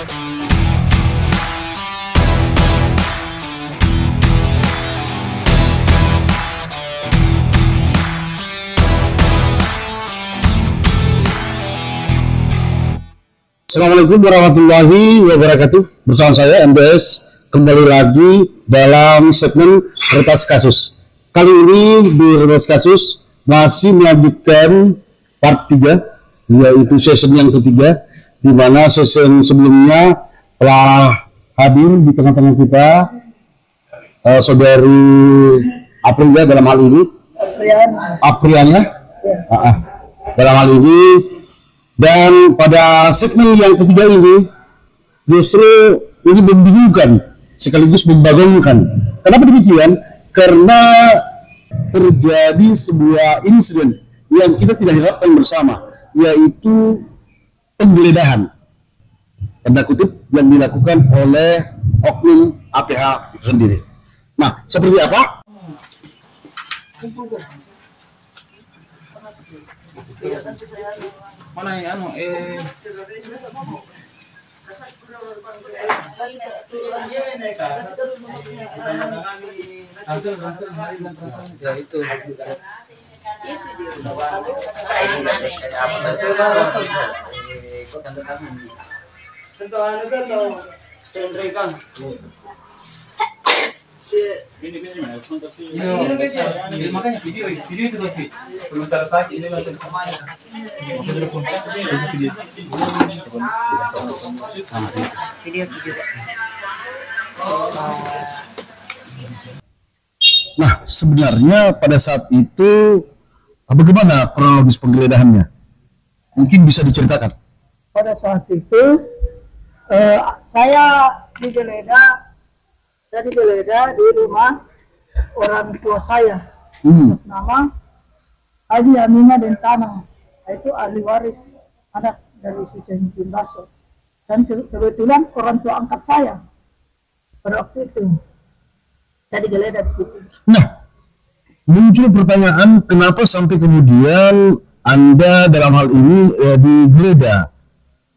Assalamualaikum warahmatullahi wabarakatuh. Bersama saya MBS kembali lagi dalam segmen Retas Kasus. Kali ini di Retas Kasus masih melanjutkan part 3, yaitu season yang ketiga, di mana season sebelumnya telah hadir di tengah-tengah kita saudari Aprilia dalam hal ini. Aprilia dalam hal ini. Dan pada segmen yang ketiga ini justru ini membingungkan sekaligus membangunkan. Kenapa demikian? Karena terjadi sebuah insiden yang kita tidak harapkan bersama, yaitu penggeledahan tanda kutip yang dilakukan oleh oknum APH itu sendiri. Nah, seperti apa? Mana yang ya itu ini makanya video itu tapi sementara saat ini video. Nah, sebenarnya pada saat itu bagaimana kronologis penggeledahannya? Mungkin bisa diceritakan. Pada saat itu saya digeledah di rumah orang tua saya, atas nama Haji Aminah dan Tanah, itu ahli waris anak dari Sucen Jimbaso, dan kebetulan orang tua angkat saya pada waktu itu saya digeledah di situ. Nah, muncul pertanyaan kenapa sampai kemudian Anda dalam hal ini digeledah?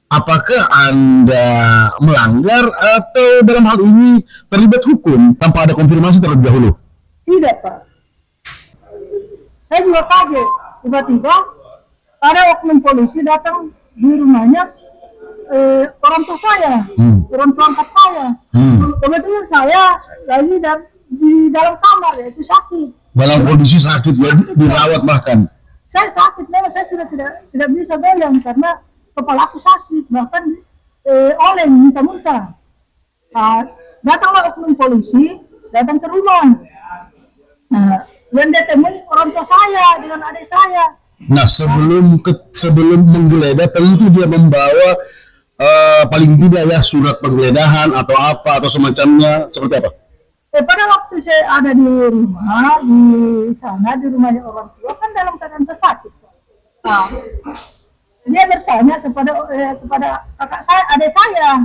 Apakah Anda melanggar atau dalam hal ini terlibat hukum tanpa ada konfirmasi terlebih dahulu? Tidak, Pak. Saya juga kaget. Tiba-tiba ada oknum polisi datang di rumahnya orang tua saya, orang tua angkat saya. Kebetulan saya lagi di dalam kamar, yaitu sakit. Dalam kondisi sakit, ya, dirawat bahkan. Saya sakit, memang saya sudah tidak bisa goyang karena kepala aku sakit, bahkan oleng, muntah-muntah. Datanglah oknum polisi, datang ke rumah. Dan dia temui orang tua saya dengan adik saya. Nah, sebelum menggeledah tentu dia membawa paling tidak ya surat penggeledahan atau apa atau semacamnya, seperti apa? Pada waktu saya ada di rumah, di sana, di rumahnya orang tua, kan dalam keadaan saya sakit. Dia bertanya kepada kakak saya, adik saya,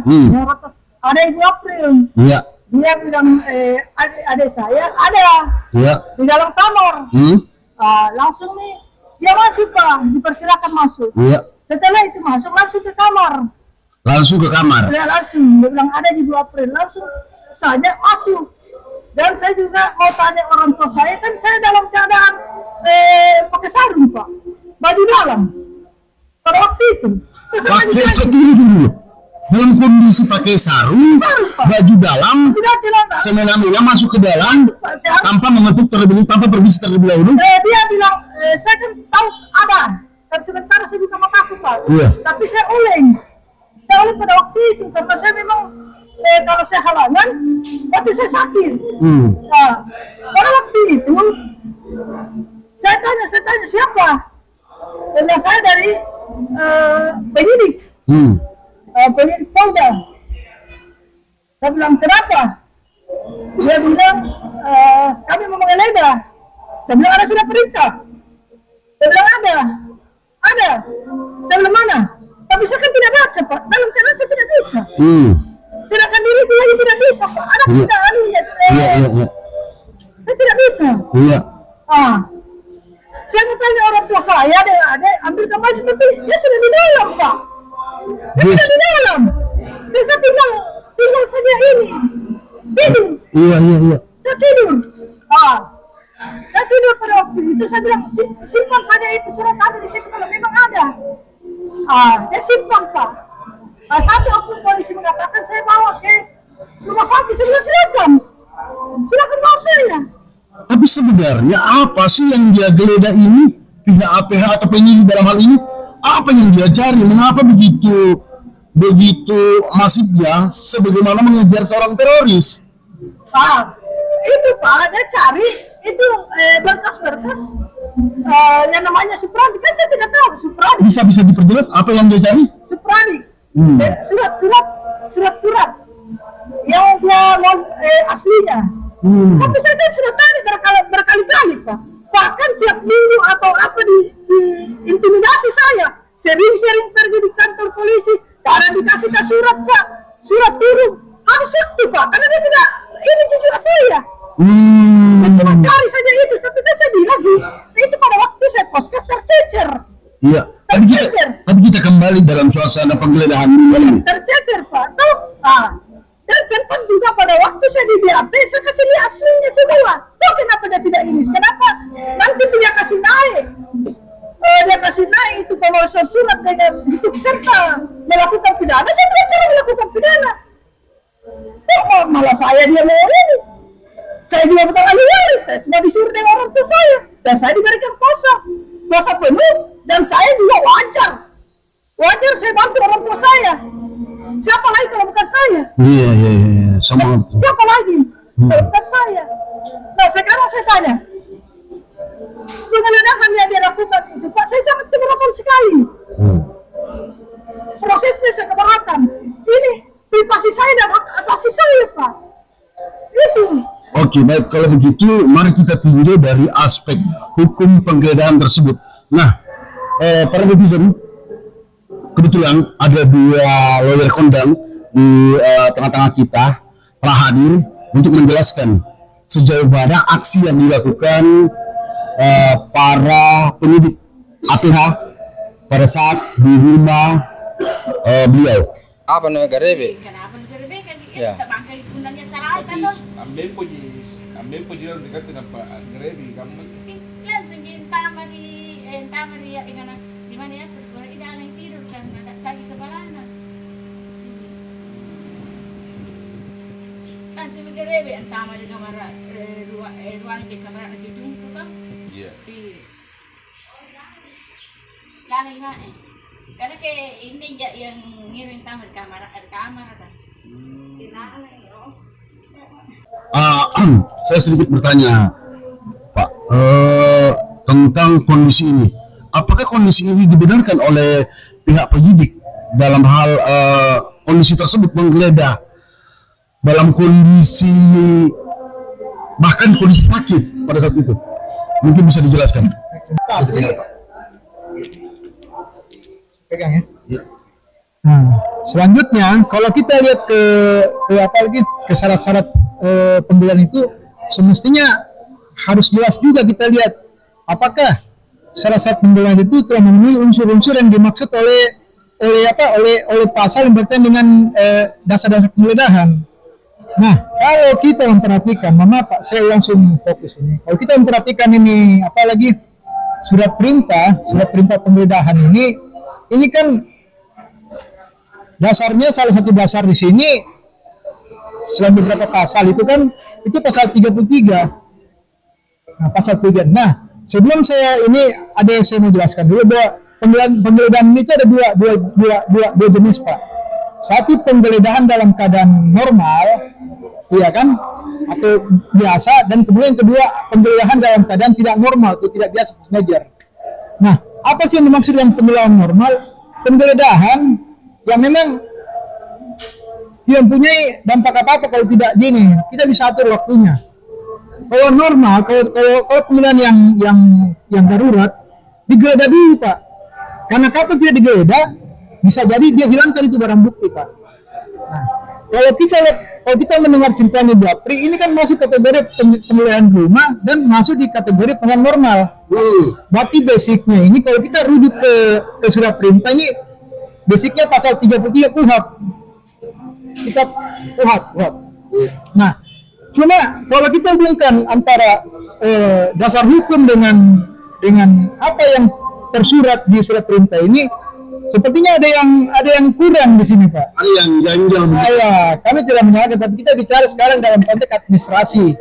ada Ibu April. Iya. Dia bilang, adik saya ada di dalam kamar. Langsung nih, dia masuk, Pak, dipersilakan masuk. Iya. Setelah itu masuk, langsung ke kamar. Langsung ke kamar? Ya, langsung. Dia bilang, ada Ibu April. Langsung saja masuk. Dan saya juga mau tanya orang tua saya, kan saya dalam keadaan pakai sarung, Pak. Baju dalam. Pada waktu itu dulu dalam kondisi pakai sarung, baju dalam, semena-mena masuk ke dalam tanpa mengetuk terlebih, tanpa permisi terlebih dahulu. Dia bilang, saya kan tahu ada, dan sementara saya juga mau takut, Pak. Tapi saya oleng pada waktu itu karena saya memang kalau saya halangan, berarti saya sakit. Nah, pada waktu itu saya tanya siapa? Karena saya dari penyidik, penyidik Polda. Saya bilang, kenapa? Dia bilang, kami mau menggeledah. Saya bilang, ada sudah perintah. Dia bilang, ada. Saya bilang, mana? Tapi saya kan tidak baca, Pak. Dalam keadaan saya tidak bisa. Sedangkan diriku lagi tidak bisa, Pak. Anak tidak lihat. Saya tidak bisa. Saya mau tanya orang tua saya, adek, ambilkan baju, tapi dia sudah di dalam, Pak. Dia sudah di dalam. Dan saya Iya, iya, iya. Saya tidur. Saya tidur pada waktu itu, saya bilang, simpan saja itu surat ada di situ kalau memang ada. Dia simpan, Pak. Satu oknum polisi mengatakan saya bawa ke rumah sakit, saya bilang silakan bawa saya. Tapi sebenarnya apa sih yang dia geledah ini? Pihak APH atau penyidik dalam hal ini, apa yang dia cari? Mengapa begitu masifnya sebagaimana mengejar seorang teroris? Itu Pak, dia cari itu berkas-berkas yang namanya Supradi, kan saya tidak tahu Supradi. Bisa diperjelas apa yang dia cari? Supradi, surat-surat yang dia mau aslinya. Tapi saya kan sudah tadi berkali-kali Pak. Bahkan tiap minggu atau apa di intimidasi saya. Sering-sering pergi di kantor polisi, karena dikasih surat Pak, surat turun. Habis waktu Pak, karena dia tidak ini juga saya. Cuma cari saja itu, tapi kan saya bilang itu pada waktu saya podcast tercecer. Iya. Tapi kita kembali dalam suasana penggeledahan ini. Tercecer Pak. Dan sempat juga pada waktu saya di BAP, saya kasih lihat aslinya semua. Tahu kenapa dia tidak ini? Kenapa? Nanti dia kasih naik. Dia kasih naik itu pemalsuan surat dengan ikut serta melakukan pidana. Saya tidak pernah melakukan pidana. Kok malah saya dia mau ini? Saya juga bukan ahli waris. Saya cuma disuruh dengan orang tua saya. Dan saya diberikan kuasa penuh. Dan saya juga wajar saya bantu orang tua saya. Siapa lagi kalau bukan saya? Iya. Sama. Siapa lagi kalau bukan saya? Nah sekarang saya tanya, penggeledahan yang dia lakukan itu Pak, saya sangat keberatan sekali. Prosesnya saya keberatan. Ini privasi saya dan hak asasi saya Pak. Itu. Oke, baik, kalau begitu mari kita tinjau dari aspek hukum penggeledahan tersebut. Nah, para netizen, kebetulan ada dua lawyer kondang di tengah-tengah kita telah hadir untuk menjelaskan sejauh mana aksi yang dilakukan para penyidik APH pada saat di rumah beliau. Apa namanya Garebe? Kenapa negara kan Ya. kita bangkai undangnya salah kan tuh. Ambil puji orang dekat dengan Pak Grebi kamu. Langsung tamari ya ingana di mana ya perkara ida yang tidur karena ada sakit kepalanya. Langsung negara entama di kamar ruang di kamar gedung tuh kan. Iya. Lari karena kayak ini yang ngirim tamu di kamar kan. Saya sedikit bertanya, Pak, tentang kondisi ini. Apakah kondisi ini dibenarkan oleh pihak penyidik dalam hal kondisi tersebut menggeledah dalam kondisi bahkan kondisi sakit pada saat itu? Mungkin bisa dijelaskan. Pegang ya. Nah, selanjutnya kalau kita lihat ke syarat-syarat pembelian itu semestinya harus jelas juga kita lihat apakah syarat-syarat pembelian itu telah memenuhi unsur-unsur yang dimaksud oleh pasal yang berkaitan dengan dasar-dasar penggeledahan. Nah, kalau kita memperhatikan, Pak, saya langsung fokus ini. Kalau kita memperhatikan ini, apalagi surat perintah penggeledahan ini kan dasarnya salah satu dasar di sini selain beberapa pasal itu kan itu pasal 33. Nah, pasal 3. Nah, sebelum saya ini ada yang saya mau jelaskan dulu bahwa penggeledahan ini ada dua jenis, Pak. Satu penggeledahan dalam keadaan normal, iya kan, atau biasa, dan kemudian yang kedua penggeledahan dalam keadaan tidak normal atau tidak biasa, major. Nah, apa sih yang dimaksud dengan penggeledahan normal? Penggeledahan yang memang tidak mempunyai dampak apa-apa kalau tidak gini, kita bisa atur waktunya. Kalau normal, kalau penggeledahan yang darurat, digeledah dulu, Pak. Karena kalau tidak digeledah, bisa jadi dia hilangkan itu barang bukti, Pak. Nah, kalau kita mendengar ceritanya Bapri, ini kan masuk kategori penggeledahan rumah dan masuk di kategori penggeledahan normal. Berarti basicnya ini kalau kita rujuk ke surat perintah ini, basicnya pasal 33 KUHP. Kita KUHP. Nah, Cuma kalau kita hubungkan antara dasar hukum dengan apa yang tersurat di surat perintah ini, sepertinya ada yang kurang di sini, Pak. Ada yang ganjil. Ya, kami tidak menyalahkan, tapi kita bicara sekarang dalam konteks administrasi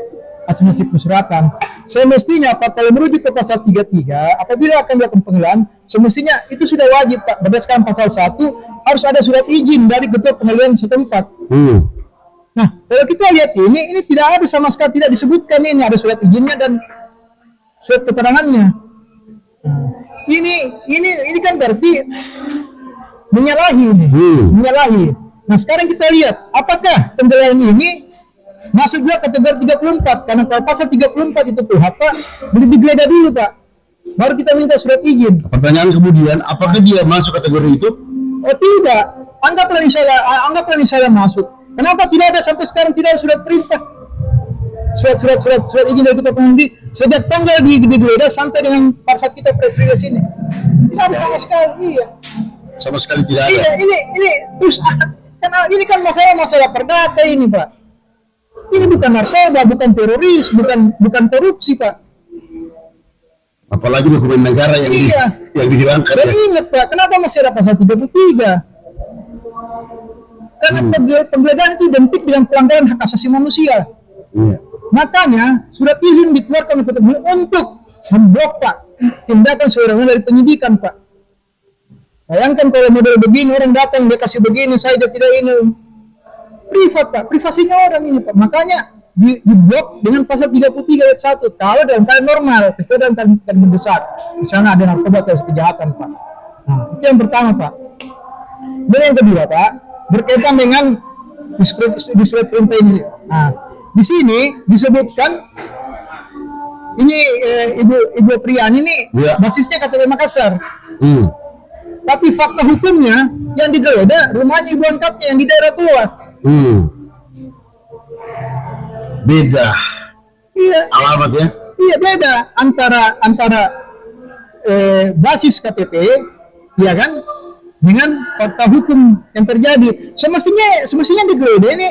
persuratan. Semestinya Pak, kalau merujuk ke pasal 33, apabila akan dilakukan pengadilan, semestinya itu sudah wajib, Pak. Berdasarkan pasal 1 harus ada surat izin dari ketua pengadilan setempat. Nah, kalau kita lihat ini tidak ada sama sekali, tidak disebutkan ini ada surat izinnya dan surat keterangannya. Ini kan berarti menyalahi ini, menyalahi. Nah, sekarang kita lihat apakah penggeledahan ini masuk juga kategori 34, karena kalau pasal 34 itu KUHP boleh digeledah dulu, Pak. Baru kita minta surat izin. Pertanyaan kemudian, apakah dia masuk kategori itu? Oh tidak, anggaplah misalnya masuk. Kenapa tidak ada sampai sekarang, tidak ada surat perintah? Surat izin dari ketua pengadilan sejak tanggal digeledah sampai dengan pada saat kita press release ini. Tidak ada sama sekali, iya. Sama sekali tidak ada. Iya, ini terus karena ini kan masalah perdata ini, Pak. Ini bukan narkoba, bukan teroris, bukan korupsi, Pak. Apalagi dokumen negara yang dihilangkan. Dan ingat, Pak, kenapa masih ada pasal 33? Karena penggeledahan itu identik dengan pelanggaran hak asasi manusia. Iya. Makanya surat izin dikeluarkan oleh ketua pengadilan untuk memblok, Pak, tindakan seorang dari penyidikan, Pak. Bayangkan kalau model begini, orang datang dia kasih begini, saya tidak ini. Privat, Pak, privasinya orang ini, Pak. Makanya diblok dengan pasal 33 ayat 1 kalau dalam keadaan normal, sesuai dalam keadaan mendesak. Misalnya ada narkoba atau kejahatan, Pak. Nah, itu yang pertama, Pak. Dan yang kedua, Pak, berkaitan dengan di surat perintah ini. Nah, di sini disebutkan ini Ibu Priani ini basisnya KTP Makassar. Tapi fakta hukumnya yang digeledah rumahnya ibu angkatnya yang di daerah tua. Beda. Iya. Alamatnya? Iya, beda antara basis KTP, ya kan, dengan fakta hukum yang terjadi. Semestinya digeledah ini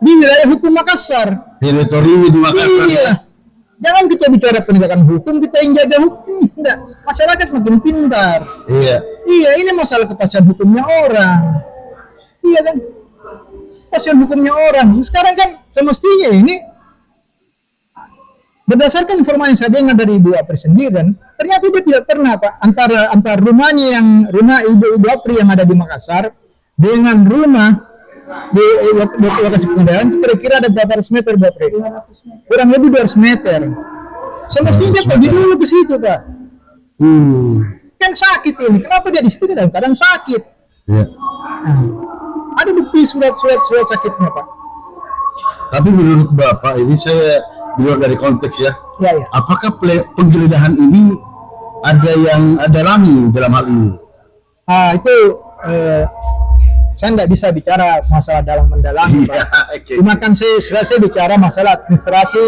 di wilayah hukum Makassar. Teritorinya di Makassar. Iya. Jangan kita bicara penegakan hukum, kita yang jaga hukum. Enggak. Masyarakat makin pintar. Iya. Iya, ini masalah kepastian hukumnya orang. Iya kan? Kepastian hukumnya orang. Sekarang kan semestinya ini berdasarkan informasi yang saya dengar dari Ibu Apri sendiri, kan, ternyata dia tidak pernah, Pak, antara rumah Ibu Apri yang ada di Makassar dengan rumah di lokasi pengadilan kira-kira ada berapa ratus meter, Bu Apri? Kurang lebih 200 meter. Semestinya dia pergi dulu ke situ, Pak. Kan sakit ini, kenapa dia di situ dalam keadaan sakit? Iya. Ada bukti surat sakitnya, Pak. Tapi menurut Bapak ini saya di luar dari konteks ya. Ya. Apakah penggeledahan ini ada lagi dalam hal ini? Itu saya nggak bisa bicara masalah dalam mendalami, Pak. Cuma kan saya bicara masalah administrasi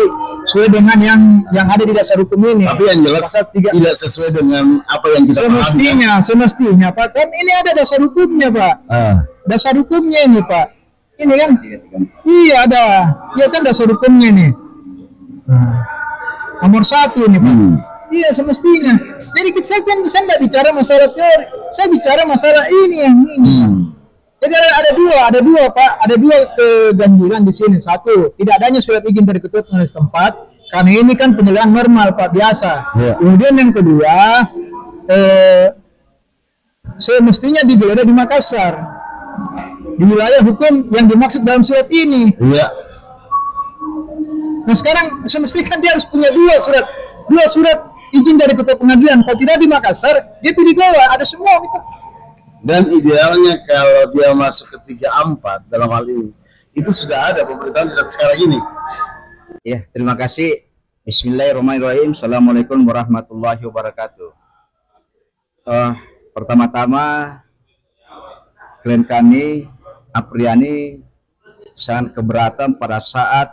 sesuai dengan yang ada di dasar hukum ini. Tapi yang jelas tidak sesuai dengan apa yang kita pahami. Semestinya, Pak, kan ini ada dasar hukumnya, Pak. Dasar hukumnya ini, Pak. Ini kan? Iya, ada. Iya kan dasar hukumnya ini. Nomor 1 ini, Pak. Iya, semestinya. Jadi saya nggak bicara masalah teori, saya bicara masalah ini yang ini. Jadi ada dua, Pak. Ada dua keganjilan di sini. Satu, tidak adanya surat izin dari ketua pengadilan setempat, karena ini kan penyelenggaraan normal, Pak, biasa. Kemudian yang kedua, semestinya digeledah di Makassar, di wilayah hukum yang dimaksud dalam surat ini. Iya. Nah sekarang semestinya kan dia harus punya dua surat izin dari ketua pengadilan. Kalau tidak di Makassar, dia pilih Goa, ada semua gitu. Dan idealnya kalau dia masuk ke 34 dalam hal ini, itu sudah ada pemerintahan saat sekarang ini. Ya, terima kasih. Bismillahirrahmanirrahim. Assalamualaikum warahmatullahi wabarakatuh. Pertama-tama, klien kami Apriani sangat keberatan pada saat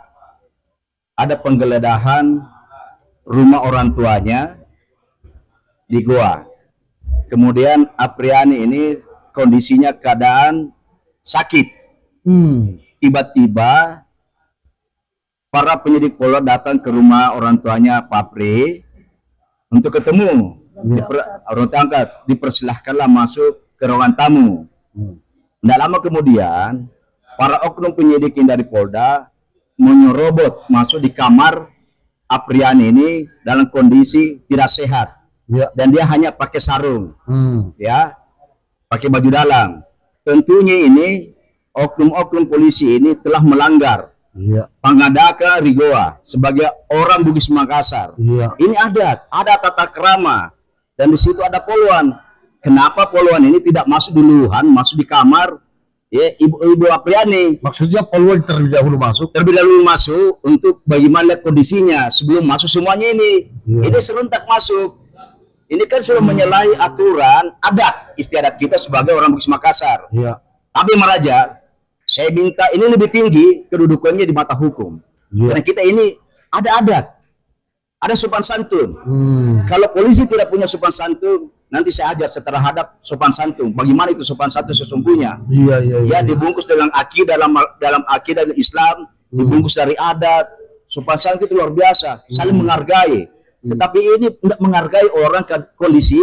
ada penggeledahan rumah orang tuanya di Goa. Kemudian Apriani ini kondisinya keadaan sakit. Tiba-tiba para penyidik Polda datang ke rumah orang tuanya Pak Pri untuk ketemu. Orang tua angkat dipersilahkanlah masuk ke ruangan tamu. Tidak lama kemudian para oknum penyidik dari Polda menyerobot masuk di kamar Apriani ini dalam kondisi tidak sehat. Dan dia hanya pakai sarung, ya, pakai baju dalam. Tentunya ini oknum-oknum polisi ini telah melanggar Pangadaka Rigoa sebagai orang Bugis Makassar. Ini ada tata krama, dan di situ ada poluan. Kenapa poluan ini tidak masuk duluan, masuk di kamar ya ibu Apriani? Maksudnya poluan terlebih dahulu masuk untuk bagaimana kondisinya sebelum masuk semuanya ini. Ini serentak masuk. Ini kan sudah menyalahi aturan adat istiadat kita sebagai orang Bugis Makassar. Tapi Maraja, saya minta ini lebih tinggi kedudukannya di mata hukum. Karena kita ini ada adat, ada sopan santun. Kalau polisi tidak punya sopan santun, nanti saya ajar terhadap sopan santun. Bagaimana itu sopan santun sesungguhnya? Ya, dibungkus dengan akidah dalam akidah Islam, dibungkus dari adat. Sopan santun itu luar biasa, saling menghargai. Tetapi ini tidak menghargai orang kondisi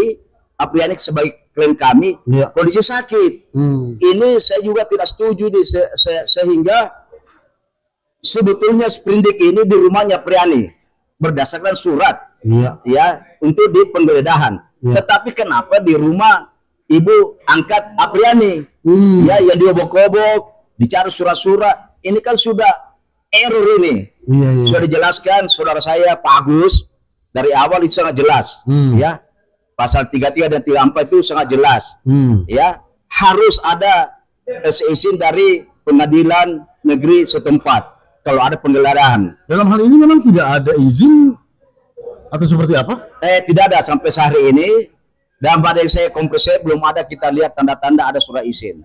Apriani sebagai klien kami, kondisi sakit. Ini saya juga tidak setuju sehingga sebetulnya sprindik ini di rumahnya Apriani berdasarkan surat ya untuk di penggeledahan. Tetapi kenapa di rumah ibu angkat Apriani ya yang diobok-obok, dicari surat-surat, ini kan sudah error ini. Sudah dijelaskan saudara saya Pak Agus dari awal itu sangat jelas ya. Pasal 33 dan 34 itu sangat jelas. Ya, harus ada izin dari pengadilan negeri setempat kalau ada penggeledahan. Dalam hal ini memang tidak ada izin atau seperti apa? Tidak ada sampai sehari ini. Dan pada saya kompresi belum ada kita lihat tanda-tanda ada surat izin.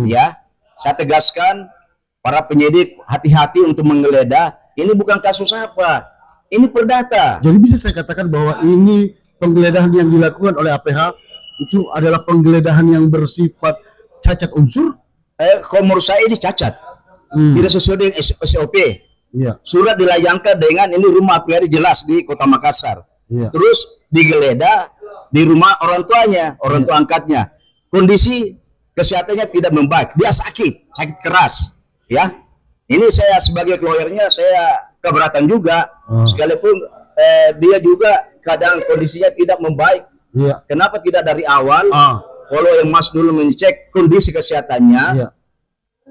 Ya, saya tegaskan para penyidik hati-hati untuk menggeledah. Ini bukan kasus apa. Ini perdata. Jadi bisa saya katakan bahwa ini penggeledahan yang dilakukan oleh APH itu adalah penggeledahan yang bersifat cacat unsur? Kalau menurut saya ini cacat. Tidak sesuai dengan SOP. Surat dilayangkan dengan ini rumah Apriani jelas di Kota Makassar. Terus digeledah di rumah orang tuanya, orang tua angkatnya. Kondisi kesehatannya tidak membaik. Dia sakit keras. Ya, ini saya sebagai lawyernya saya keberatan juga. Sekalipun dia juga kadang kondisinya tidak membaik. Kenapa tidak dari awal? Kalau yang Mas dulu mengecek kondisi kesehatannya,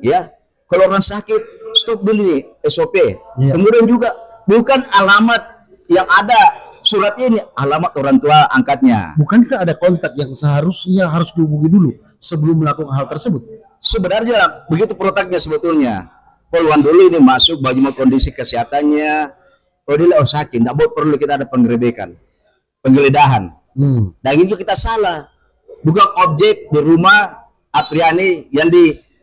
ya. Kalau orang sakit, stop dulu nih SOP. Kemudian juga bukan alamat yang ada surat ini, alamat orang tua angkatnya. Bukankah ada kontak yang seharusnya harus dihubungi dulu sebelum melakukan hal tersebut? Sebenarnya begitu protaknya sebetulnya. Poluan dulu ini masuk, bagaimana kondisi kesehatannya. Oh dia sakit, tidak perlu kita ada penggerebekan, penggeledahan. Dan itu kita salah, bukan objek di rumah Apriani yang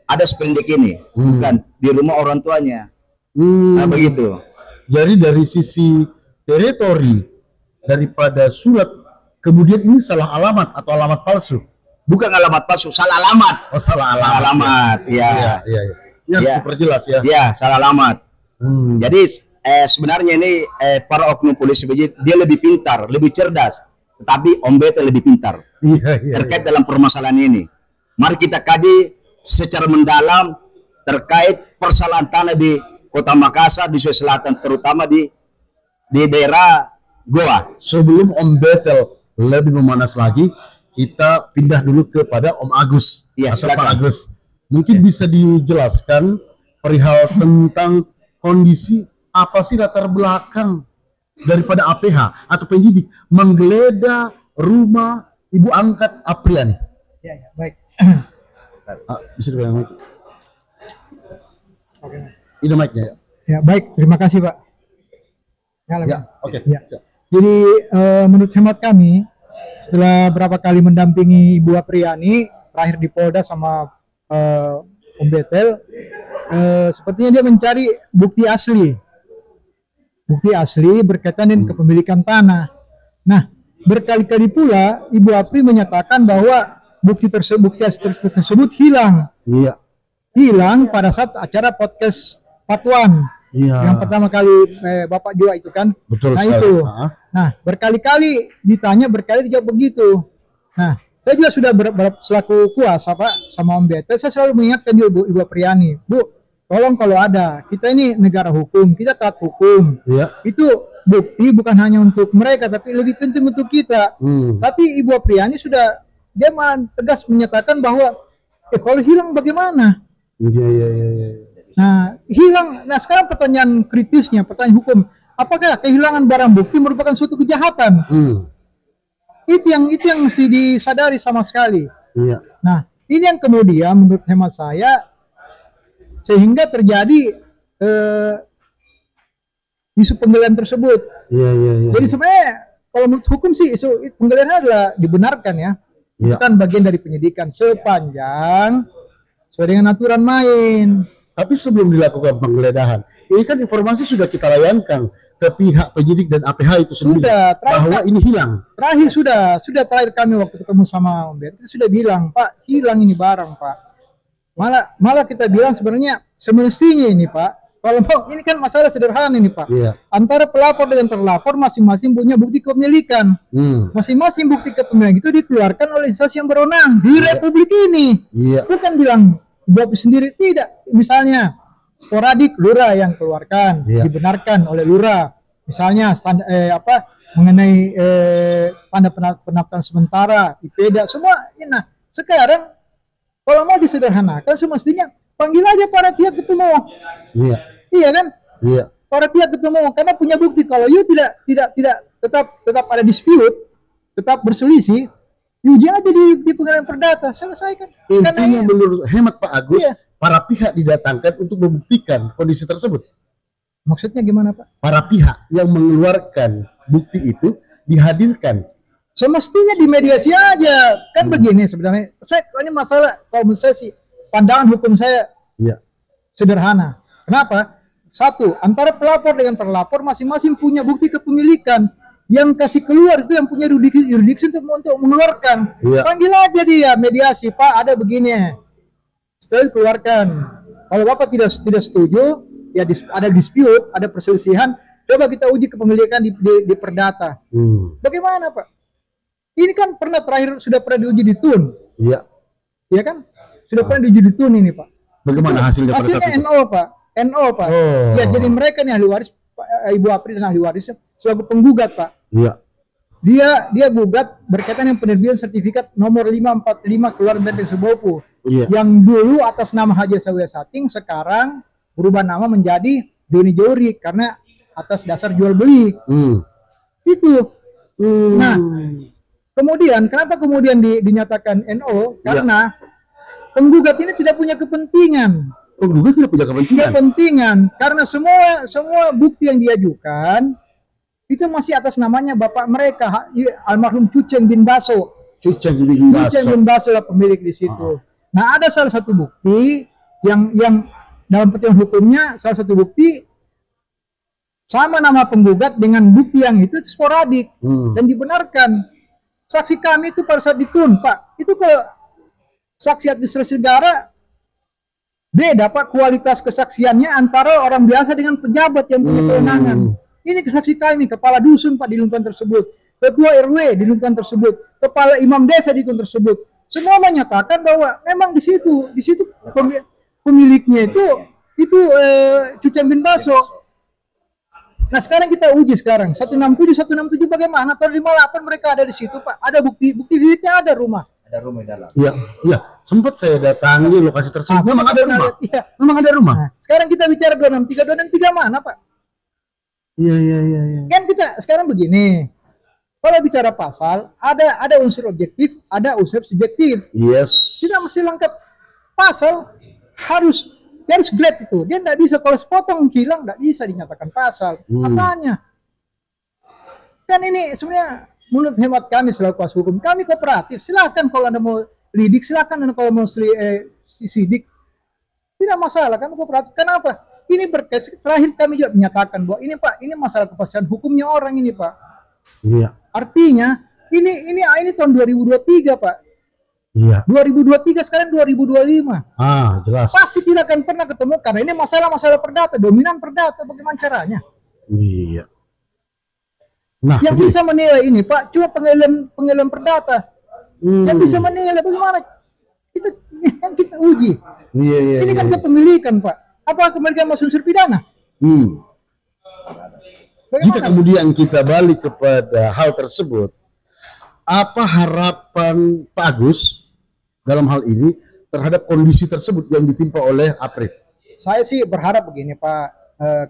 ada sprindik ini, bukan di rumah orang tuanya. Nah begitu. Jadi dari sisi teritori daripada surat, kemudian ini salah alamat atau alamat palsu? Bukan alamat palsu, salah alamat. Oh salah alamat. Ya. Ini harus diperjelas ya. Ya salah alamat. Jadi sebenarnya ini para oknum polisi dia lebih pintar, lebih cerdas, tetapi Om Betel lebih pintar terkait dalam permasalahan ini. Mari kita kaji secara mendalam terkait persalahan tanah di Kota Makassar, di Sulawesi Selatan, terutama di daerah Goa. Sebelum Om Betel lebih memanas lagi, kita pindah dulu kepada Om Agus atau Pak Agus. Mungkin bisa dijelaskan perihal tentang kondisi apa sih latar belakang daripada APH atau penyidik menggeledah rumah ibu angkat Apriani? Baik. Bisa dibilang ini mic-nya ya. Baik, terima kasih Pak. Oke. Jadi menurut hemat kami, setelah berapa kali mendampingi Ibu Apriani, terakhir di Polda sama Om Betel, sepertinya dia mencari bukti asli berkaitan dengan kepemilikan tanah. Nah, berkali-kali pula Ibu Apri menyatakan bahwa bukti tersebut hilang. Hilang pada saat acara podcast Part 1. Iya. Yang pertama kali Bapak Jua itu kan. Betul Nah sekali. itu. Ah. Nah berkali-kali ditanya, berkali dijawab begitu. Nah saya juga sudah selaku kuasa Pak sama Om Bete, saya selalu mengingatkan juga Ibu Apriani, Bu, tolong kalau ada, kita ini negara hukum, kita taat hukum. Iya. Itu bukti bukan hanya untuk mereka, tapi lebih penting untuk kita. Tapi Ibu Apriani sudah, dia malah tegas menyatakan bahwa kalau hilang bagaimana? Iya. Nah, hilang. Nah, sekarang pertanyaan kritisnya, pertanyaan hukum, apakah kehilangan barang bukti merupakan suatu kejahatan? Itu yang mesti disadari sama sekali. Iya. Nah, ini yang kemudian menurut hemat saya sehingga terjadi isu penggeledahan tersebut. Iya. Jadi sebenarnya kalau menurut hukum sih isu penggeledahan adalah dibenarkan ya. Iya. Itu kan bagian dari penyidikan sepanjang sesuai dengan aturan main. Tapi sebelum dilakukan penggeledahan, ini kan informasi sudah kita layangkan ke pihak penyidik dan APH itu sendiri Sudah, bahwa ini hilang. Terakhir sudah terakhir kami waktu ketemu sama Om Bet, kita sudah bilang, Pak, hilang ini barang, Pak. Malah kita bilang sebenarnya semestinya ini, Pak. Kalau mau, ini kan masalah sederhana ini, Pak. Iya. Antara pelapor dengan terlapor masing-masing punya bukti kepemilikan. Masing-masing bukti kepemilikan itu dikeluarkan oleh instansi yang berwenang di Republik ini. Iya. Bukan bilang Ibu sendiri, tidak. Misalnya sporadik lurah yang keluarkan, dibenarkan oleh lurah. Misalnya mengenai tanda pendaftaran sementara, IPEDA, semua. Nah, sekarang kalau mau disederhanakan semestinya panggil aja para pihak ketemu. Iya. Iya kan? Iya. Para pihak ketemu karena punya bukti. Kalau you tidak tetap ada dispute, tetap berselisih, uji aja di pengadilan perdata, selesaikan. Intinya menurut hemat Pak Agus, Iya. para pihak didatangkan untuk membuktikan kondisi tersebut. Maksudnya gimana, Pak? Para pihak yang mengeluarkan bukti itu dihadirkan. Semestinya dimediasi aja. Kan begini sebenarnya. Ini masalah, kalau menurut saya sih, pandangan hukum saya Iya. sederhana. Kenapa? Satu, antara pelapor dengan terlapor masing-masing punya bukti kepemilikan. Yang kasih keluar itu yang punya yuridiksi untuk mengeluarkan. Iya. Panggil aja dia mediasi, Pak, ada begini. Setelah dikeluarkan. Kalau Bapak tidak setuju, ya ada dispute, ada perselisihan, coba kita uji kepemilikan di perdata. Bagaimana, Pak? Ini kan sudah pernah diuji di TUN. Iya. Iya kan? Sudah pernah diuji di TUN ini, Pak. Bagaimana hasilnya pada saat itu? NO, Pak. NO, Pak. Oh. Ya, jadi mereka nih ahli waris, Ibu Apri dan ahli warisnya sebagai penggugat, Pak. Iya. Dia gugat berkaitan dengan penerbitan sertifikat nomor 545 Kelurahan Benteng Sebopu. Iya. Yang dulu atas nama Haji Sawiya Sating, sekarang berubah nama menjadi Doni Jori karena atas dasar jual beli. Itu. Nah, kemudian kenapa kemudian dinyatakan NO? Karena penggugat ini tidak punya kepentingan. Penggugat tidak punya kepentingan. Karena semua bukti yang diajukan itu masih atas namanya bapak mereka, almarhum Cuceng bin Baso. Cuceng bin Baso lah pemilik di situ. Nah, ada salah satu bukti yang dalam pertimbangan hukumnya, salah satu bukti sama nama penggugat dengan bukti yang itu sporadik dan dibenarkan. Saksi kami itu pada saat ditun, Pak, itu ke saksi administrasi negara beda, Pak, kualitas kesaksiannya antara orang biasa dengan pejabat yang punya kewenangan. Ini saksi kami, kepala dusun, Pak, di lingkungan tersebut, ketua RW di lingkungan tersebut, kepala imam desa di lingkungan tersebut, semua menyatakan bahwa memang di situ pemiliknya itu Cuceng bin Baso. Nah, sekarang kita uji 167 bagaimana? Tahun 58 mereka ada di situ, Pak. Ada bukti fisiknya, ada rumah. Ada rumah di dalam. Iya. Sempat saya datangi lokasi tersebut. Memang ada rumah. Iya. Memang ada rumah. Nah, sekarang kita bicara 263 mana, Pak? Iya. Kan kita sekarang begini. Kalau bicara pasal, ada unsur objektif, ada unsur subjektif. Yes. Tidak mesti lengkap. Pasal harus grade itu. Dia tidak bisa kalau sepotong hilang, tidak bisa dinyatakan pasal. Apanya? Kan ini sebenarnya menurut hemat kami selaku kuasa hukum, kami kooperatif. Silakan kalau Anda mau lidik, silakan Anda kalau mau sidik. Tidak masalah, kami kooperatif. Kenapa? Ini terakhir kami juga menyatakan bahwa ini, Pak, ini masalah kepastian hukumnya orang ini, Pak. Iya. Artinya ini tahun 2023, Pak. Iya. 2023 sekarang 2025. Jelas. Pasti tidak akan pernah ketemu karena ini masalah-masalah perdata, dominan perdata. Bagaimana caranya? Iya. Nah, Yang bisa menilai ini Pak cuma pengadilan perdata. Yang bisa menilai bagaimana kita uji. Iya. Ini kan kepemilikan Pak. Apa kepemilikan masuk unsur pidana? Jika kemudian kita balik kepada hal tersebut, apa harapan Pak Agus dalam hal ini terhadap kondisi tersebut yang ditimpa oleh April? Saya sih berharap begini Pak.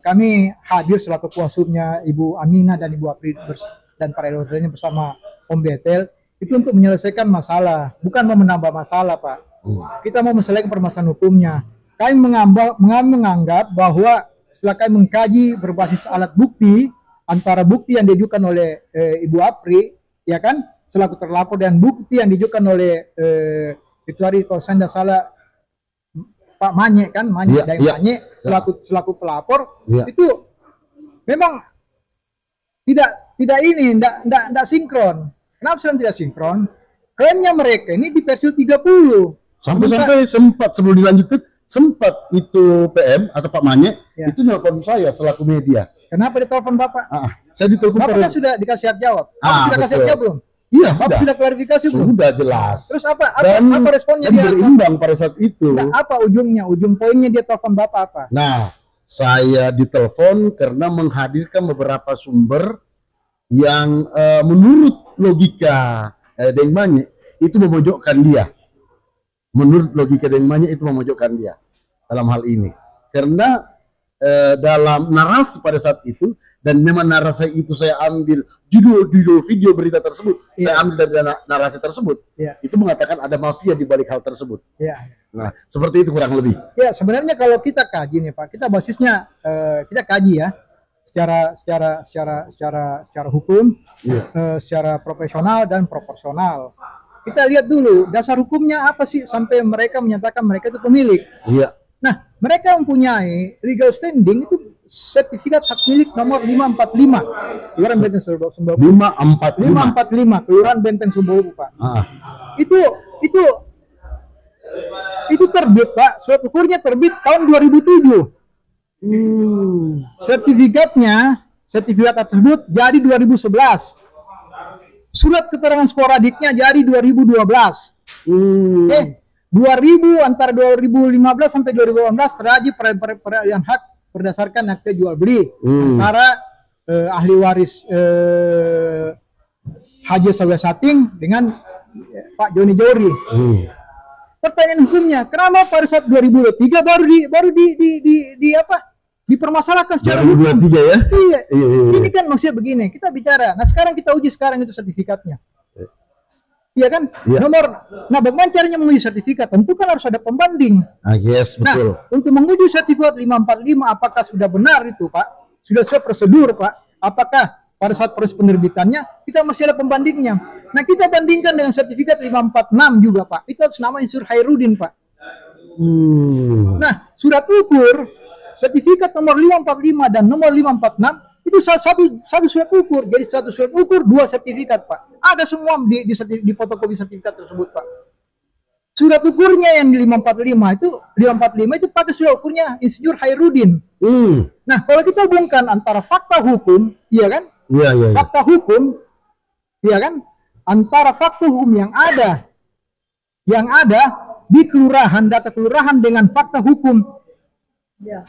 Kami hadir selaku kuasa hukumnya Ibu Aminah dan Ibu April dan para lawyernya bersama Om Betel itu untuk menyelesaikan masalah, bukan mau menambah masalah Pak. Kita mau menyelesaikan permasalahan hukumnya. Kami menganggap bahwa setelah kami mengkaji berbasis alat bukti antara bukti yang diajukan oleh Ibu Apri, ya kan, selaku terlapor dan bukti yang diajukan oleh kecuali kalau saya tidak salah Pak Manye kan, Manye Manye selaku pelapor, itu memang tidak sinkron. Kenapa tidak sinkron? Klaimnya mereka ini di versi 30. Sampai sempat sebelum dilanjutkan sempat itu PM atau Pak Manye itu nelpon saya selaku media. Kenapa ditelepon Bapak? Saya ditelepon. Bapak kan sudah dikasih hak jawab. Sudah kasih hak jawab belum? Iya, Bapak sudah klarifikasi belum? Sudah jelas. Terus apa responnya dan dia? Berimbang pada saat itu. Nah, apa ujungnya? Ujung poinnya dia telepon Bapak apa? Nah, saya ditelepon karena menghadirkan beberapa sumber yang menurut logika Deng Manye itu memojokkan dia. Menurut logika Deng Manye itu memojokkan dia dalam hal ini. Karena dalam narasi pada saat itu, dan memang narasi itu saya ambil judul video berita tersebut, saya ambil dari narasi tersebut, itu mengatakan ada mafia di balik hal tersebut. Nah, seperti itu kurang lebih. Ya, sebenarnya kalau kita kaji nih Pak, kita basisnya kita kaji ya, secara hukum, secara profesional dan proporsional. Kita lihat dulu dasar hukumnya apa sih sampai mereka menyatakan mereka itu pemilik. Nah, mereka mempunyai legal standing itu sertifikat hak milik nomor 545 Kelurahan Benteng Sumbawa. 545 Kelurahan Benteng Sumbawa, Pak. Itu terbit, Pak. Surat ukurnya terbit tahun 2007. Sertifikat tersebut jadi 2011. Surat keterangan sporadiknya jadi 2012. 2000 antara 2015 sampai 2018 terjadi peralihan hak berdasarkan akte jual beli antara ahli waris Haji Sawi Sating dengan Pak Joni Jori. Pertanyaan hukumnya, kenapa pada saat 2023 baru dipermasalahkan secara hukum? 2023 ya? Iya. Ini kan maksudnya begini, kita bicara. Nah, sekarang kita uji sekarang itu sertifikatnya. Iya kan? Nah, bagaimana caranya menguji sertifikat? Tentu kan harus ada pembanding. Yes, betul. Nah, untuk menguji sertifikat 545 apakah sudah benar itu, Pak? Sudah sesuai prosedur, Pak? Apakah pada saat proses penerbitannya kita masih ada pembandingnya? Nah, kita bandingkan dengan sertifikat 546 juga, Pak. Itu atas nama Insur Hairudin, Pak. Nah, surat ukur sertifikat nomor 545 dan nomor 546 itu satu surat ukur. Jadi satu surat ukur, dua sertifikat, Pak. Ada semua di fotokopi sertifikat tersebut, Pak. Surat ukurnya yang di 545 itu pakai surat ukurnya Insinyur Hairudin. Nah, kalau kita hubungkan antara fakta hukum, iya kan? Iya. Fakta hukum, iya kan? Antara fakta hukum yang ada di kelurahan, data kelurahan dengan fakta hukum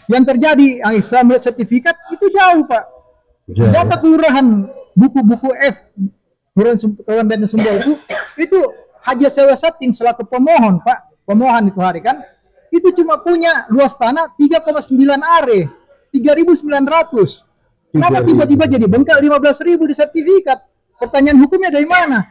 yang terjadi, yang Islam sertifikat itu jauh, Pak. Data kelurahan buku-buku F Kelurahan Benteng Sumbawa itu Haji Sawi Sating selaku pemohon, Pak. Pemohon itu hari kan itu cuma punya luas tanah 3,9 are 3.900. Kenapa tiba-tiba jadi bengkak 15.000 di sertifikat? Pertanyaan hukumnya dari mana?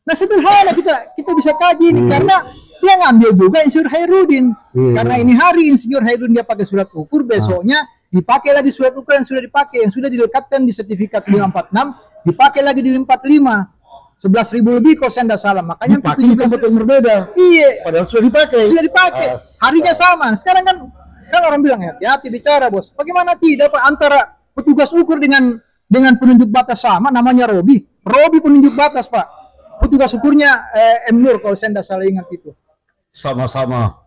Nah, sederhana kita bisa kaji ini karena dia ngambil juga Insinyur Hairudin. Karena ini hari Insinyur Hairudin dia pakai surat ukur, besoknya dipakai lagi surat ukur yang sudah dipakai, yang sudah dilekatkan di sertifikat 546, dipakai lagi di 545. 11.000 lebih kalau saya tidak salah. Makanya dipakai di tempat yang berbeda. Iya. Padahal sudah dipakai. Harinya sama. Sekarang kan orang bilang hati-hati bicara, Bos. Bagaimana tidak, Pak, antara petugas ukur dengan penunjuk batas sama, namanya Robi penunjuk batas, Pak. petugas ukurnya M Nur kalau saya tidak salah ingat itu. Sama-sama.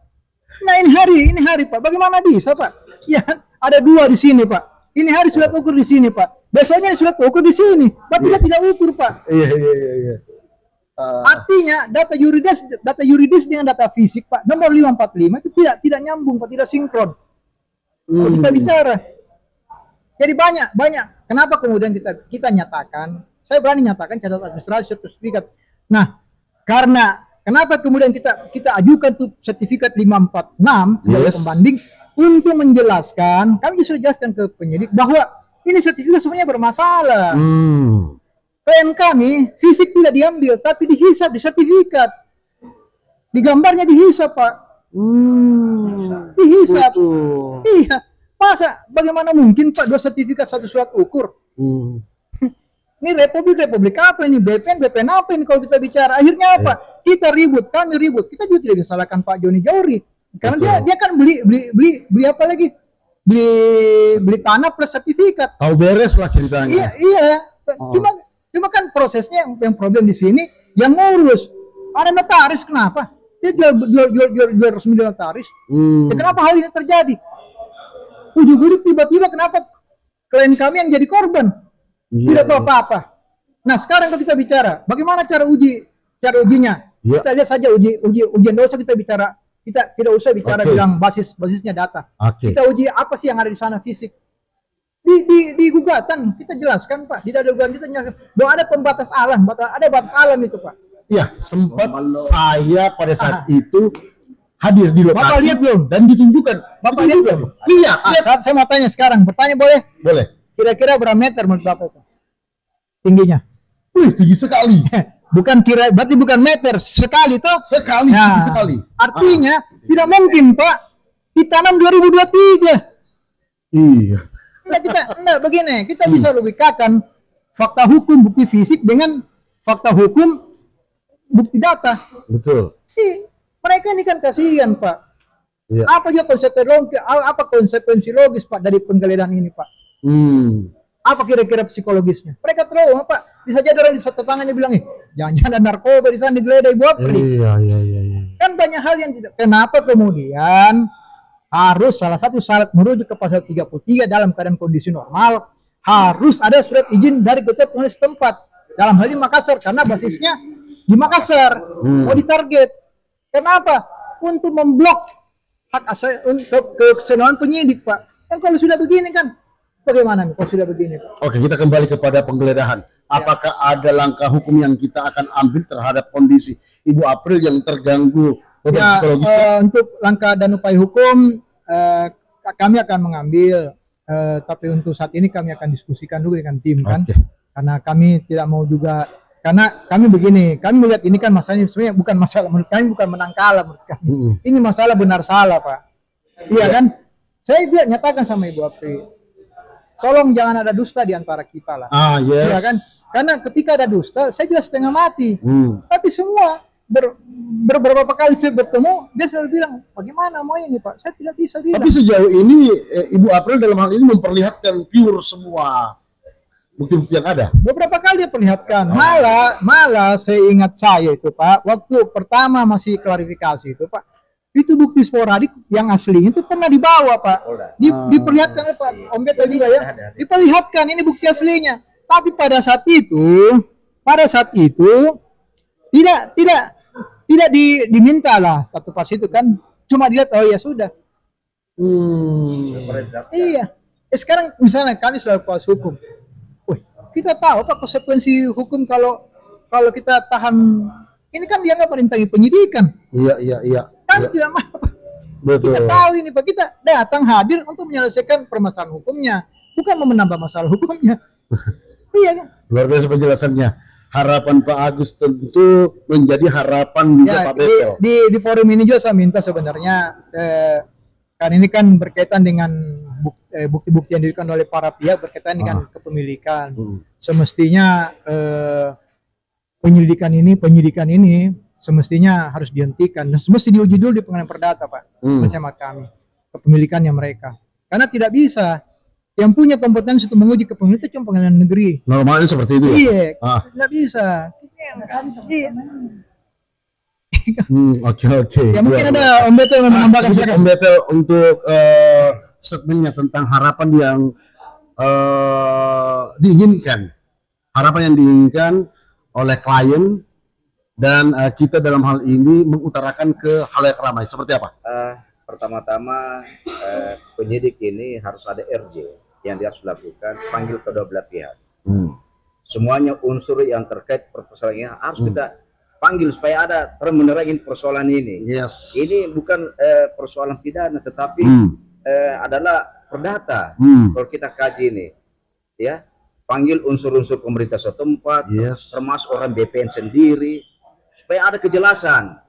Nah ini hari Pak, bagaimana bisa Pak? Ya ada 2 di sini Pak. Ini hari surat ukur di sini Pak. Besoknya surat ukur di sini. Berarti dia tidak ukur Pak. Iya. Artinya data yuridis dengan data fisik Pak, nomor 545 itu tidak nyambung Pak, tidak sinkron. Kalau kita bicara. Jadi banyak. Kenapa kemudian kita nyatakan, saya berani nyatakan catatan administrasi sertifikat. Nah, karena kenapa kemudian kita ajukan tuh sertifikat 546 sebagai pembanding untuk menjelaskan, kami sudah jelaskan ke penyidik bahwa ini sertifikat sebenarnya bermasalah. Klien kami fisik tidak diambil, tapi dihisap di sertifikat. Di gambarnya dihisap Pak. Dihisap. Betul. Iya. Masa bagaimana mungkin Pak 2 sertifikat 1 surat ukur? Ini republik apa ini? BPN apa ini kalau kita bicara? Akhirnya apa? Kita ribut, kami ribut. Kita juga tidak disalahkan Pak Joni Jauri. Karena dia kan beli apa lagi? Beli tanah plus sertifikat. Tahu beres lah ceritanya. Iya. Cuma kan prosesnya yang problem di sini yang ngurus. Ada notaris kenapa? Dia jual resmi di notaris. Ya, kenapa hal ini terjadi? Ujuk-ujuk tiba-tiba kenapa klien kami yang jadi korban? Tidak tahu apa-apa. Nah sekarang kalau kita bicara, bagaimana cara ujinya? Kita lihat saja ujian dosa kita bicara. Kita tidak usah bicara bilang basisnya data. Kita uji apa sih yang ada di sana fisik. Di gugatan kita jelaskan Pak. Di dalam gugatan kita jelaskan bahwa ada pembatas alam, ada batas alam itu Pak. Iya, sempat saya pada saat itu hadir di lokasi. Bapak lihat belum? Dan ditunjukkan. Bapak lihat belum? Lihat. Saya mau tanya sekarang. Bertanya boleh? Boleh. Kira-kira berapa meter menurut Bapak itu? Tingginya? Wih, tinggi sekali. Berarti bukan meter sekali toh? Sekali, Nah, tinggi sekali. Artinya tidak mungkin Pak ditanam 2023. Iya. Begini, kita bisa logikakan fakta hukum bukti fisik dengan fakta hukum bukti data. Betul. Mereka ini kan kasihan Pak. Iya. Apa konsekuensi logis Pak dari penggeledahan ini Pak? Apa kira-kira psikologisnya? Mereka trauma Pak. Bisa jadi orang di tetangganya bilang, jangan-jangan ada narkoba di sana digeledah Ibu Apri. Iya. Kan banyak hal yang tidak. Kenapa kemudian harus salah satu syarat merujuk ke pasal 33 dalam keadaan kondisi normal harus ada surat izin dari ketua pengurus tempat. Dalam hal ini Makassar karena basisnya di Makassar. Mau ditarget. Kenapa? Untuk memblok hak asasi untuk kesenangan penyidik Pak. Kan kalau sudah begini kan bagaimana nih kalau sudah begini Pak? Oke, kita kembali kepada penggeledahan. Apakah ada langkah hukum yang kita akan ambil terhadap kondisi Ibu April yang terganggu psikologisnya? Untuk langkah dan upaya hukum kami akan mengambil, tapi untuk saat ini kami akan diskusikan dulu dengan tim kan, karena kami tidak mau juga. Karena kami begini, kami melihat ini kan masalahnya sebenarnya bukan masalah menurut kami, bukan menang kalah menurut kami. Ini masalah benar salah Pak. Iya kan? Saya bilang nyatakan sama Ibu Apri, tolong jangan ada dusta di antara kita lah. Iya kan? Karena ketika ada dusta, saya juga setengah mati. Tapi semua beberapa kali saya bertemu, dia selalu bilang, bagaimana mau ini Pak? Saya tidak bisa bilang. Tapi sejauh ini Ibu April dalam hal ini memperlihatkan pure semua bukti-bukti yang ada. Beberapa kali dia perlihatkan. Malah saya ingat saya itu Pak, waktu pertama masih klarifikasi itu Pak, itu bukti sporadik yang asli itu pernah dibawa Pak. Diperlihatkan Pak, Om Beto juga ya. Diperlihatkan ini bukti aslinya. Tapi pada saat itu tidak diminta lah satu pas itu kan, cuma dilihat oh ya sudah. Iya. Sekarang misalnya kami selalu kuasa hukum. Kita tahu apa konsekuensi hukum kalau kita tahan ini kan dianggap merintangi penyidikan. Iya. Kan tidak mau. Kita tahu ini Pak, kita datang hadir untuk menyelesaikan permasalahan hukumnya, bukan menambah masalah hukumnya. Iya kan? Luar biasa penjelasannya. Harapan Pak Agus tentu menjadi harapan juga Pak Beto. Di forum ini juga saya minta sebenarnya kan ini kan berkaitan dengan bukti-bukti yang diberikan oleh para pihak berkaitan dengan kepemilikan. Semestinya penyidikan ini semestinya harus dihentikan dan semesti diuji dulu di pengadilan perdata Pak. Bersama kami kepemilikannya mereka. Karena tidak bisa yang punya kompetensi untuk menguji kepemilikan itu cuma pengadilan negeri. Normalnya seperti itu ya? Iya, Ah. nggak bisa. Iya. Oke. Ya mungkin ada Om Betel yang menambahkan. Sedikit Om Betel untuk statementnya tentang harapan yang diinginkan. Harapan yang diinginkan oleh klien dan kita dalam hal ini mengutarakan ke halayak ramai. Seperti apa? Pertama-tama penyidik ini harus ada RJ yang dia harus lakukan, panggil kedua belah pihak. Semuanya unsur yang terkait persoalan ini harus kita panggil supaya ada terang-menerangin persoalan ini. Yes. Ini bukan persoalan pidana, tetapi adalah perdata. Kalau kita kaji ini, ya, panggil unsur-unsur pemerintah setempat, termasuk orang BPN sendiri, supaya ada kejelasan.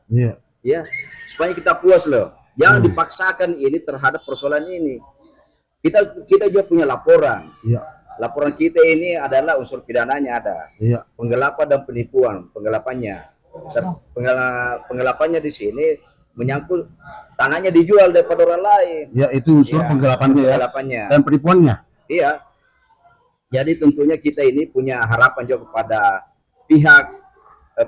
Ya, supaya kita puas loh. Jangan dipaksakan ini terhadap persoalan ini. Kita juga punya laporan. Laporan kita ini adalah unsur pidananya ada. Penggelapan dan penipuan, penggelapannya. Dan penggelapannya di sini menyangkut tanahnya dijual daripada orang lain. Ya, itu unsur penggelapannya, dan penipuannya. Iya. Jadi tentunya kita ini punya harapan juga kepada pihak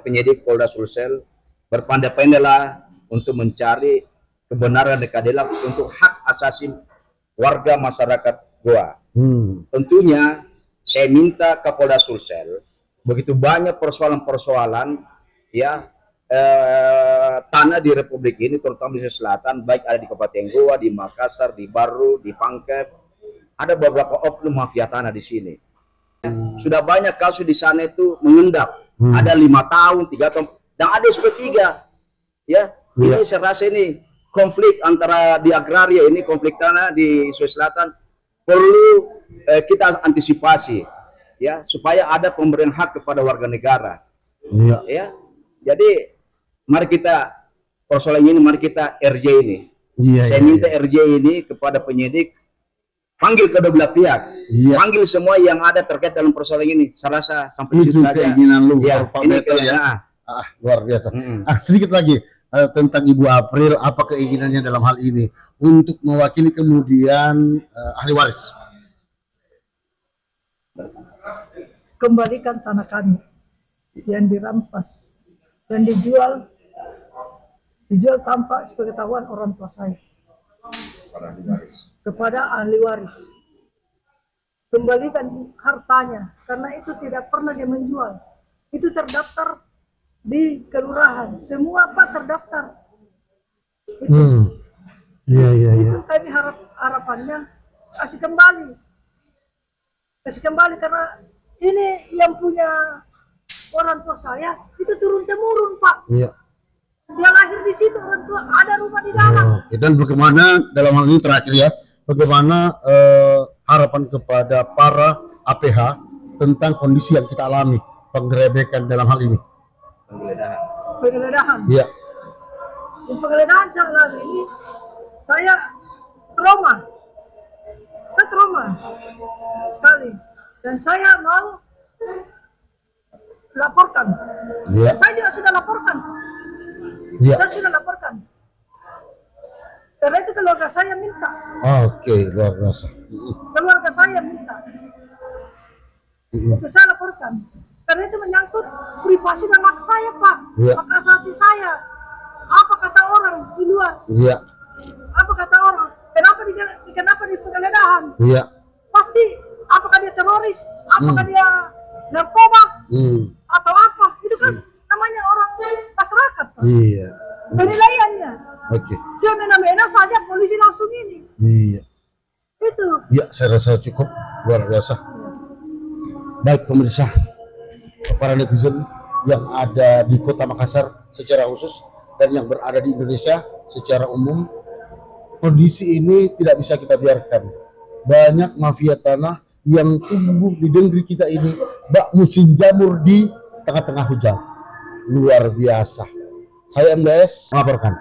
penyidik Polda Sulsel, berpandai-pandailah untuk mencari kebenaran dan keadilan untuk hak asasi warga masyarakat Goa. Tentunya saya minta ke Polda Sulsel, begitu banyak persoalan-persoalan ya tanah di Republik ini, terutama di selatan, baik ada di Kabupaten Goa, di Makassar, di Baru, di Pangkep, ada beberapa oknum mafia tanah di sini. Sudah banyak kasus di sana itu mengendap, ada 5 tahun, 3 tahun, dan ada SP3. Ya, ini saya rasa ini konflik antara di agraria ini, konflik tanah di Sulawesi Selatan perlu kita antisipasi, ya, supaya ada pemberian hak kepada warga negara. Ya, jadi mari kita persoalan ini, mari kita RJ ini. Saya minta RJ ini kepada penyidik, panggil kedua belah pihak, panggil semua yang ada terkait dalam persoalan ini. Saya rasa sampai itu keinginan lu, Pak Betel ya. Luar biasa. Sedikit lagi tentang Ibu April, apa keinginannya dalam hal ini untuk mewakili kemudian ahli waris? Kembalikan tanah kami yang dirampas dan dijual tanpa sepengetahuan orang tua saya kepada ahli waris. Kembalikan hartanya, karena itu tidak pernah dia menjual. Itu terdaftar di kelurahan, semua Pak terdaftar. Itu kami harapannya kasih kembali karena ini yang punya orang tua saya itu turun temurun Pak. Dia lahir di situ, orang tua ada rumah di dalam. Dan bagaimana dalam hal ini terakhir ya, bagaimana harapan kepada para APH tentang kondisi yang kita alami, penggerebekan dalam hal ini? Penggeledahan. Iya. Penggeledahan saya alami ini, saya trauma sekali, dan saya mau laporkan. Saya juga sudah laporkan. Saya sudah laporkan. Karena itu keluarga saya minta. Oke, luar biasa. Keluarga saya minta. Itu saya laporkan. Karena itu menyangkut privasi dan hak saya, Pak. Hak asasi saya. Apa kata orang di luar? Apa kata orang? Kenapa di penggeledahan? Pasti apakah dia teroris? Apakah dia narkoba? Atau apa? Itu kan namanya orang masyarakat, Pak. Penilaiannya. Semena-mena saja polisi langsung ini. Itu. Ya, saya rasa cukup luar biasa. Baik pemirsa, para netizen yang ada di Kota Makassar secara khusus dan yang berada di Indonesia secara umum, kondisi ini tidak bisa kita biarkan. Banyak mafia tanah yang tumbuh di negeri kita ini, bak musim jamur di tengah-tengah hujan. Luar biasa. Saya MDS melaporkan.